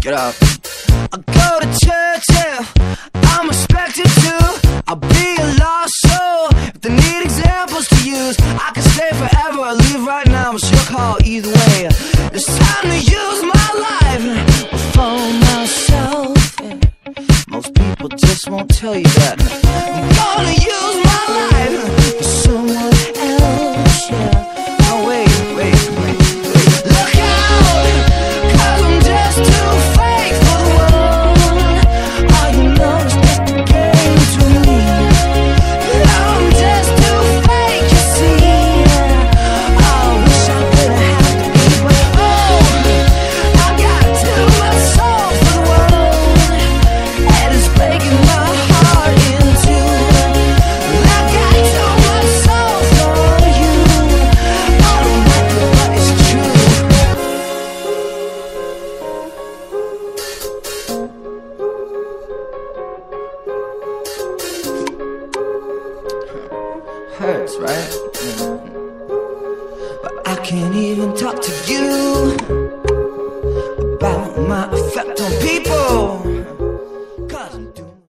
Get up. I go to church, yeah, I'm respected too. I'll be a lost soul if they need examples to use. I can stay forever or leave right now, it's your call either way. It's time to use my life for myself, yeah. Most people just won't tell you that. I'm gonna use my life for someone else, yeah. Oh wait. Look out, 'cause I'm just too fake for the world. All you know is just a game to me. I'm just too fake, you see. I wish I could have to be, but oh, I got too much soul for the world, and it's breaking my heart in two. I got too much soul for you. I don't like it, but it's true. Hurts, right? But I can't even talk to you about my effect on people.